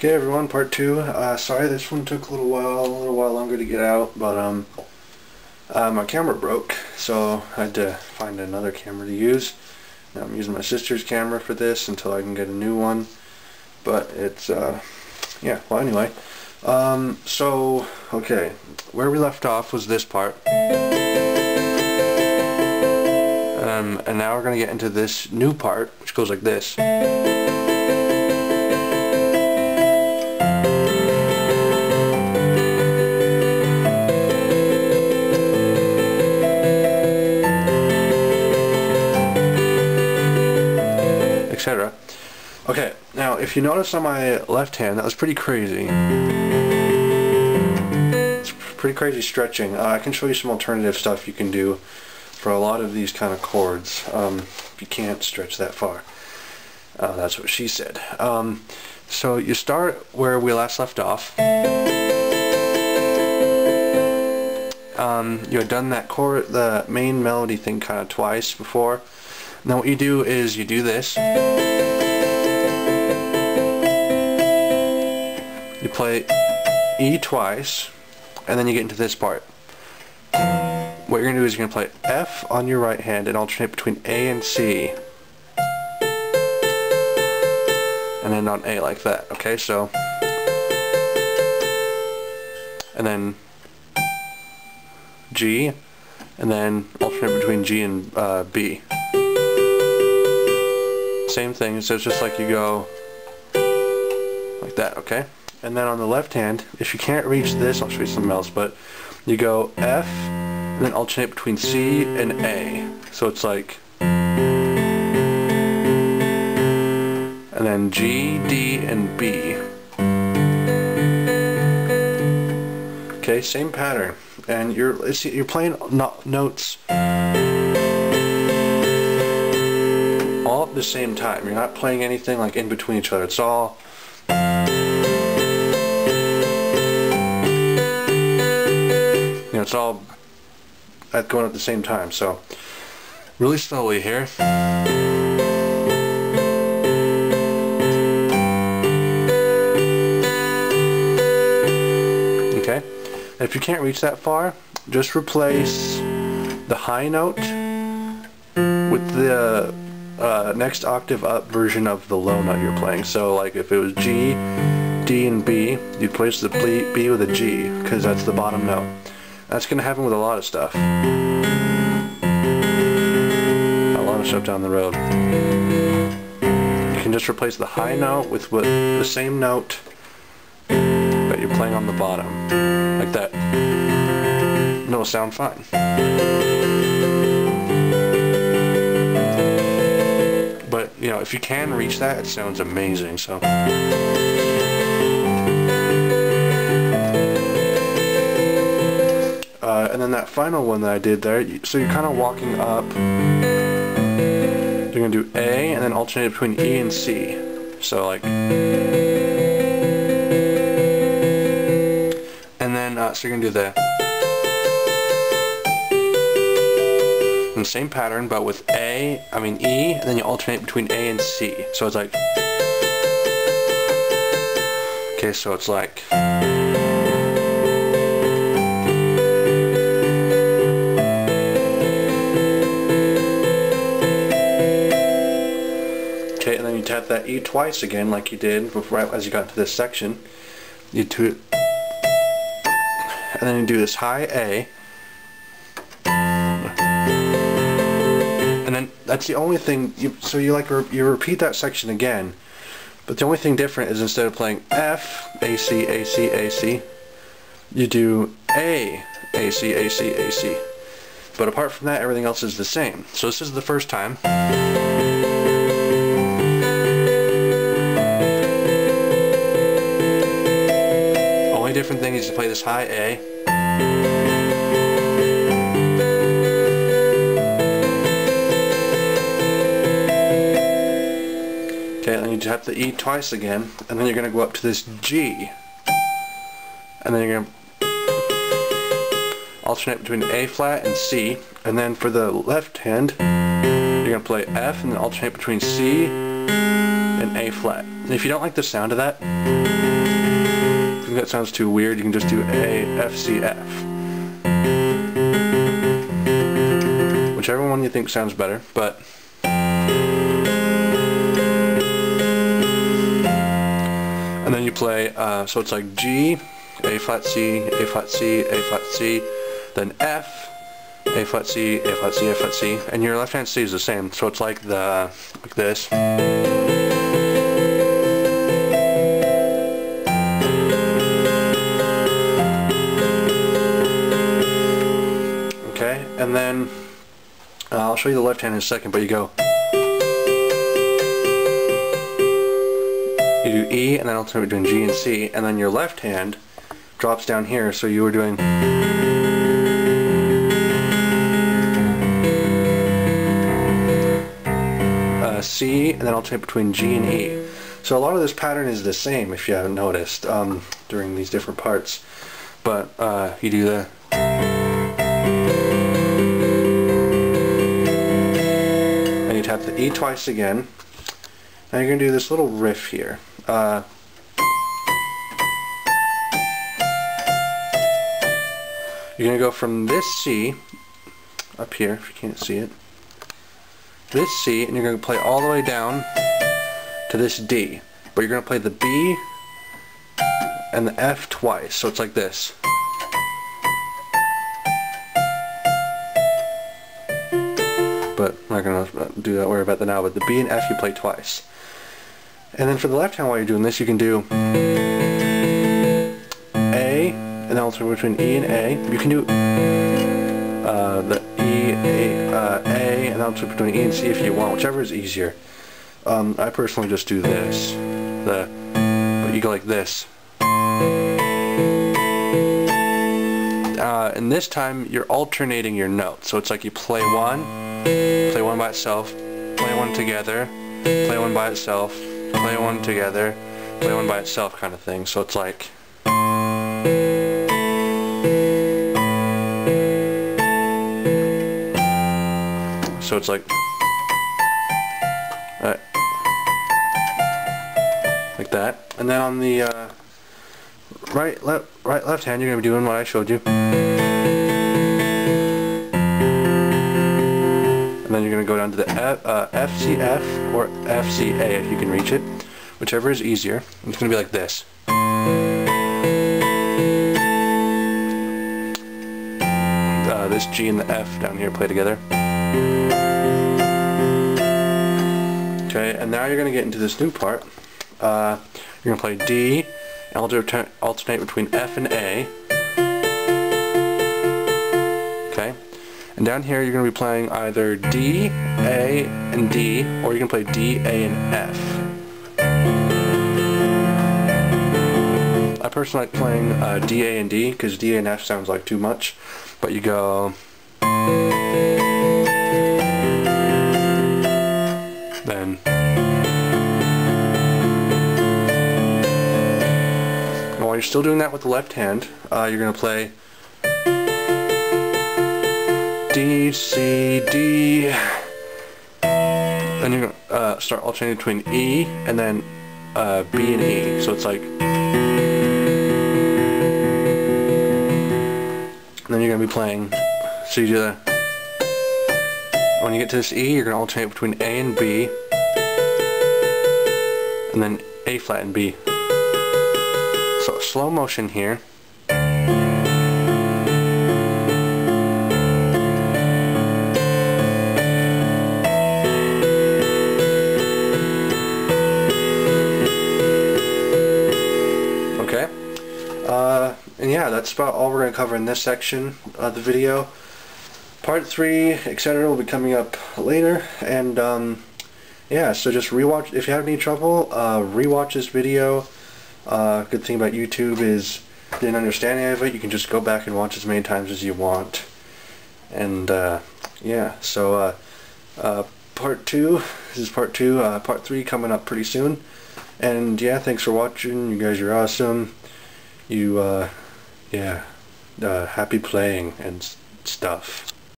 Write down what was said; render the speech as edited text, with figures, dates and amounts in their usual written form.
Okay everyone, part 2. Sorry this one took a little while longer to get out, but my camera broke, so I had to find another camera to use. Now I'm using my sister's camera for this until I can get a new one. But it's yeah, well anyway. Okay, where we left off was this part. And now we're gonna get into this new part, which goes like this. Etc. Okay, now if you notice on my left hand, that was pretty crazy. It's pretty crazy stretching. I can show you some alternative stuff you can do for a lot of these kind of chords. If you can't stretch that far. That's what she said. So you start where we last left off. You had done that chord, the main melody thing kind of twice before. Now what you do is you do this. You play E twice, and then you get into this part. What you're going to do is you're going to play F on your right hand and alternate between A and C. And then on A like that, okay? So, and then G, and then alternate between G and B. Same thing, so it's just like you go like that, okay? And then on the left hand, if you can't reach this, I'll show you something else, but you go F, and then alternate between C and A. So it's like, and then G, D, and B. Okay, same pattern. And you're playing notes all at the same time. You're not playing anything like in between each other. It's all it's all going at the same time. So really slowly here. Okay, and if you can't reach that far, just replace the high note with the next octave up version of the low note you're playing. So like if it was G, D, and B, you'd replace the B with a G, because that's the bottom note. That's going to happen with a lot of stuff. A lot of stuff down the road. You can just replace the high note with the same note that you're playing on the bottom. Like that. And it'll sound fine. But, you know, if you can reach that, it sounds amazing, so. And then that final one that I did there, so you're kind of walking up. You're going to do A and then alternate between E and C. So like, and then so you're going to do the same pattern, but with E, and then you alternate between A and C. So it's like, okay, so it's like. Okay, and then you tap that E twice again, like you did before, right as you got to this section. You do, and then you do this high A, and then that's the only thing. You repeat that section again, but the only thing different is instead of playing F, A, C, A, C, A, C, you do A, A, C, A, C, A, C. But apart from that, everything else is the same. So this is the first time. Different thing is to play this high A. Okay, then you tap the E twice again, and then you're going to go up to this G, and then you're going to alternate between A flat and C, and then for the left hand you're going to play F and then alternate between C and A flat. And if you don't like the sound of that, that sounds too weird, you can just do A, F, C, F. Whichever one you think sounds better, but and then you play, so it's like G, A flat C, A flat C, A flat C, then F, A flat C, A flat C, A flat C, and your left hand C is the same, so it's like this. Okay, and then I'll show you the left hand in a second, but you go, you do E, and then alternate between G and C, and then your left hand drops down here, so you were doing C, and then alternate between G and E. So a lot of this pattern is the same, if you haven't noticed, during these different parts. But you do the and you tap the E twice again. Now you're going to do this little riff here. You're going to go from this C, up here, if you can't see it, this C, and you're going to play all the way down to this D. But you're going to play the B and the F twice, so it's like this. But I'm not going to do that, worry about that now, but the B and F you play twice. And then for the left hand, while you're doing this, you can do A, and then alternate between E and A. You can do the E, A, and alternate between E and C if you want, whichever is easier. I personally just do this. But you go like this. And this time you're alternating your notes, so it's like you play one by itself, play one together, play one by itself, play one together, play one by itself kind of thing. So it's like like that. And then on the right, left hand, you're going to be doing what I showed you. And then you're going to go down to the F, C, F, or F, C, A if you can reach it. Whichever is easier. It's going to be like this. This G and the F down here play together. Okay, and now you're going to get into this new part. You're going to play D, and alternate between F and A. Okay, and down here you're going to be playing either D, A, and D, or you can play D, A, and F. I personally like playing D, A, and D, because D, A, and F sounds like too much, but you go then while you're still doing that with the left hand, you're going to play D, C, D, then you're going to start alternating between E and then B and E, so it's like, and then you're going to be playing, so you do the, when you get to this E, you're going to alternate between A and B, and then A flat and B. So slow motion here. Okay. And yeah, that's about all we're going to cover in this section of the video. Part 3, etc. will be coming up later, and yeah, so just rewatch. If you have any trouble, rewatch this video. Good thing about YouTube is didn't understand any of it, you can just go back and watch as many times as you want. And yeah, so part 2, this is part 2, part 3 coming up pretty soon. And yeah, thanks for watching. You guys are awesome. You yeah, happy playing and stuff.